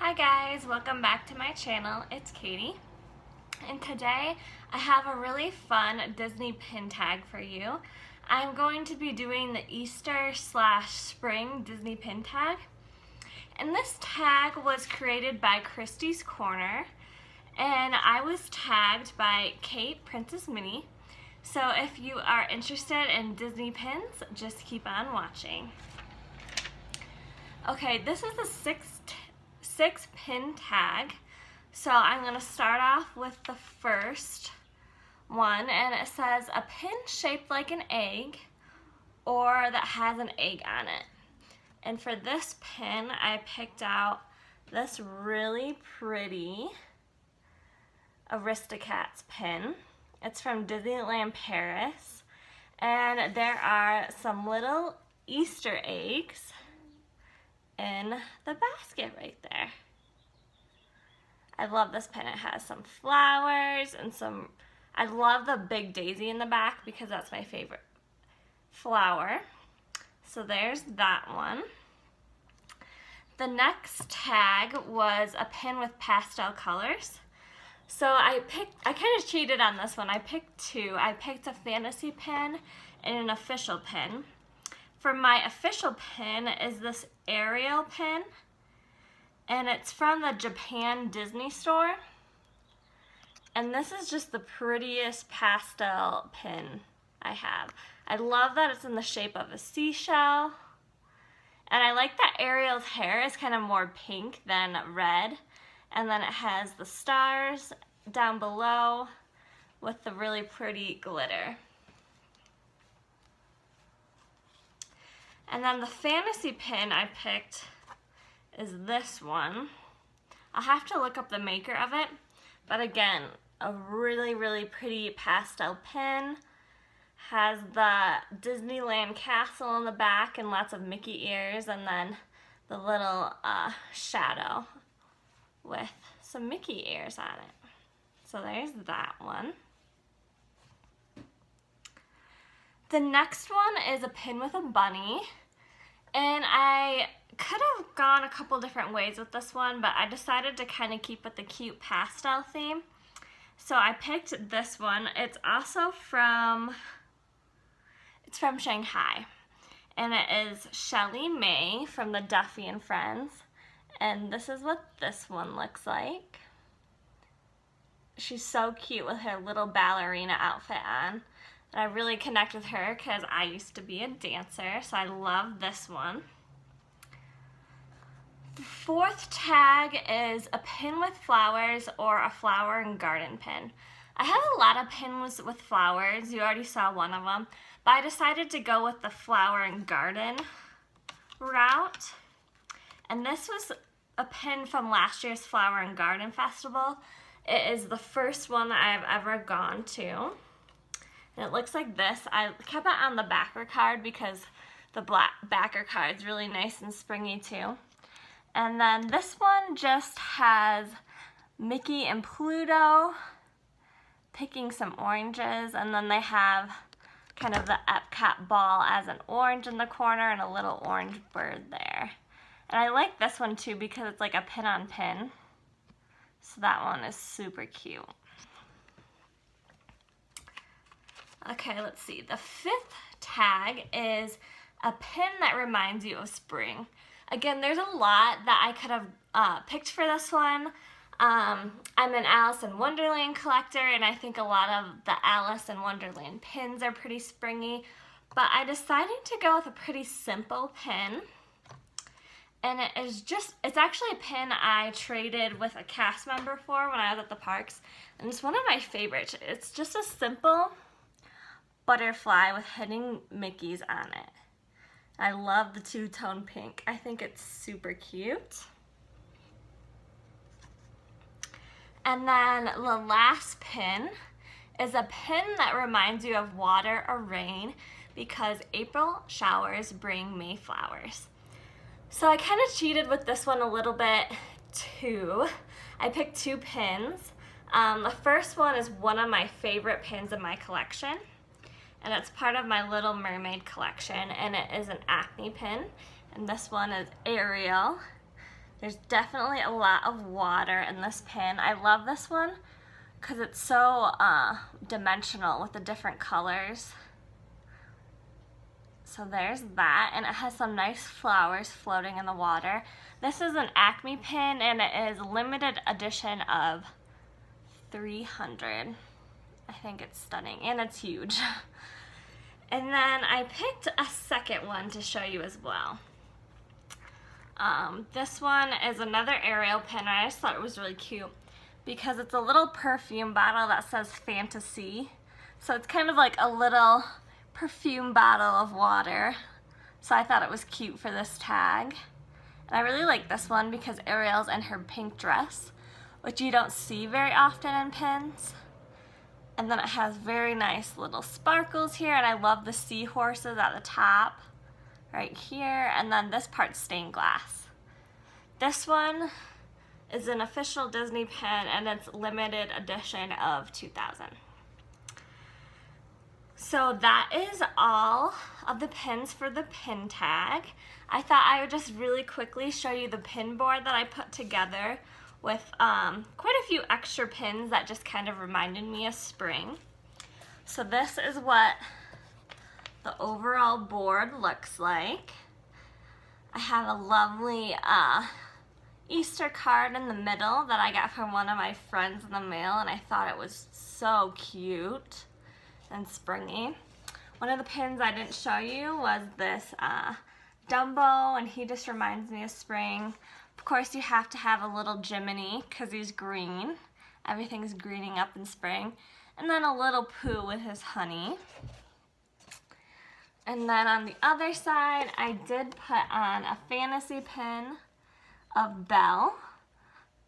Hi guys, welcome back to my channel. It's Katie, and today I have a really fun Disney pin tag for you. I'm going to be doing the Easter/spring Disney pin tag, and this tag was created by Christy's Corner, and I was tagged by Princess Minnie. So if you are interested in Disney pins, just keep on watching. Okay, this is a six pin tag. So I'm going to start off with the first one, and it says a pin shaped like an egg or that has an egg on it. And for this pin, I picked out this really pretty Aristocats pin. It's from Disneyland Paris, and there are some little Easter eggs in the basket right there. I love this pin. It has some flowers and I love the big daisy in the back because that's my favorite flower. So there's that one. The next tag was a pin with pastel colors. So I kind of cheated on this one. I picked two. I picked a fantasy pin and an official pin. For my official pin is this Ariel pin, and it's from the Japan Disney store. And this is just the prettiest pastel pin I have. I love that it's in the shape of a seashell. And I like that Ariel's hair is kind of more pink than red. And then it has the stars down below with the really pretty glitter. And then the fantasy pin I picked is this one. I'll have to look up the maker of it, but again, a really, really pretty pastel pin. Has the Disneyland castle in the back and lots of Mickey ears, and then the little shadow with some Mickey ears on it. So there's that one. The next one is a pin with a bunny, and I could have gone a couple different ways with this one, but I decided to kind of keep with the cute pastel theme. So I picked this one. It's also from Shanghai, and it is Shelly May from the Duffy and Friends, and this is what this one looks like. She's so cute with her little ballerina outfit on. And I really connect with her because I used to be a dancer, so I love this one. The fourth tag is a pin with flowers or a flower and garden pin. I have a lot of pins with flowers. You already saw one of them, but I decided to go with the flower and garden route. And this was a pin from last year's Flower and Garden Festival. It is the first one that I've ever gone to. And it looks like this. I kept it on the backer card because the backer card is really nice and springy too. And then this one just has Mickey and Pluto picking some oranges, and then they have kind of the Epcot ball as an orange in the corner and a little orange bird there. And I like this one too because it's like a pin on pin. So that one is super cute. Okay, let's see. The fifth tag is a pin that reminds you of spring. Again, there's a lot that I could have picked for this one. I'm an Alice in Wonderland collector, and I think a lot of the Alice in Wonderland pins are pretty springy, but I decided to go with a pretty simple pin. And it's actually a pin I traded with a cast member for when I was at the parks, and it's one of my favorites. It's just a simple butterfly with hidden Mickeys on it. I love the two-tone pink. I think it's super cute. And then the last pin is a pin that reminds you of water or rain because April showers bring May flowers. So I kind of cheated with this one a little bit too. I picked two pins. The first one is one of my favorite pins in my collection, and it's part of my Little Mermaid collection, and it is an acne pin, and this one is Ariel. There's definitely a lot of water in this pin. I love this one because it's so dimensional with the different colors. So there's that, and it has some nice flowers floating in the water. This is an Acme pin, and it is limited edition of 300. I think it's stunning, and it's huge. And then I picked a second one to show you as well. This one is another Ariel pin. I just thought it was really cute because it's a little perfume bottle that says Fantasy. So it's kind of like a little perfume bottle of water. So I thought it was cute for this tag. And I really like this one because Ariel's in her pink dress, which you don't see very often in pins. And then it has very nice little sparkles here, and I love the seahorses at the top right here, and then this part's stained glass. This one is an official Disney pin, and it's limited edition of 2000. So that is all of the pins for the pin tag. I thought I would just really quickly show you the pin board that I put together with quite a few extra pins that just kind of reminded me of spring. So this is what the overall board looks like. I have a lovely Easter card in the middle that I got from one of my friends in the mail, and I thought it was so cute and springy. One of the pins I didn't show you was this Dumbo, and he just reminds me of spring. Of course, you have to have a little Jiminy because he's green. Everything's greening up in spring. And then a little Pooh with his honey. And then on the other side, I did put on a fantasy pin of Belle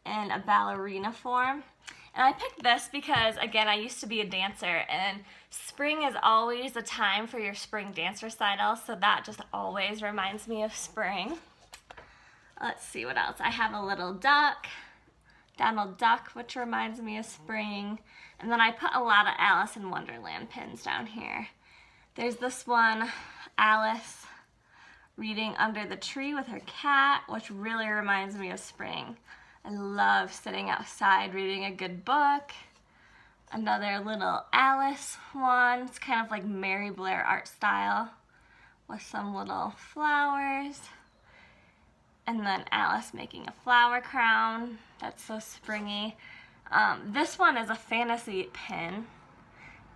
in a ballerina form. And I picked this because, again, I used to be a dancer, and spring is always a time for your spring dance recital, so that just always reminds me of spring. Let's see what else. I have a little duck, Donald Duck, which reminds me of spring. And then I put a lot of Alice in Wonderland pins down here. There's this one, Alice reading under the tree with her cat, which really reminds me of spring. I love sitting outside reading a good book. Another little Alice one. It's kind of like Mary Blair art style with some little flowers. And then Alice making a flower crown. That's so springy. This one is a fantasy pin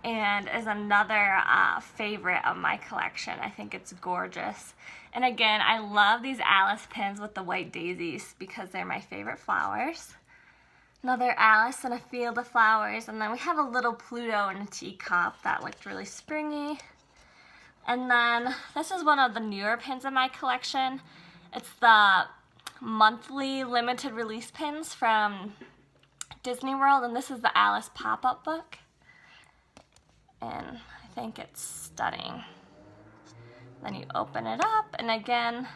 and is another favorite of my collection. I think it's gorgeous. And again, I love these Alice pins with the white daisies because they're my favorite flowers. Another Alice in a field of flowers. And then we have a little Pluto in a teacup that looked really springy. And then this is one of the newer pins in my collection. It's the monthly limited release pins from Disney World, and this is the Alice pop-up book. And I think it's stunning. Then you open it up, and again,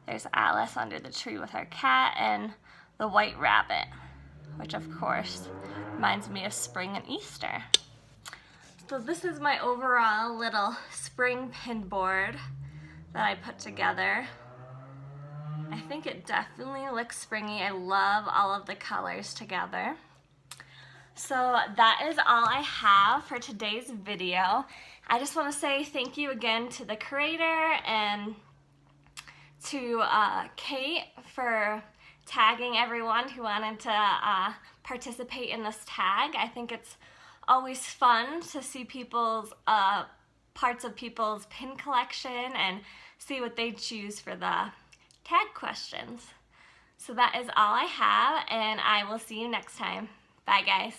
there's Alice under the tree with her cat and the white rabbit, which of course reminds me of spring and Easter. So this is my overall little spring pin board that I put together. I think it definitely looks springy. I love all of the colors together. So that is all I have for today's video. I just want to say thank you again to the creator and to Kate for tagging everyone who wanted to participate in this tag. I think it's always fun to see people's parts of people's pin collection and see what they choose for the tag questions. So that is all I have, and I will see you next time. Bye, guys.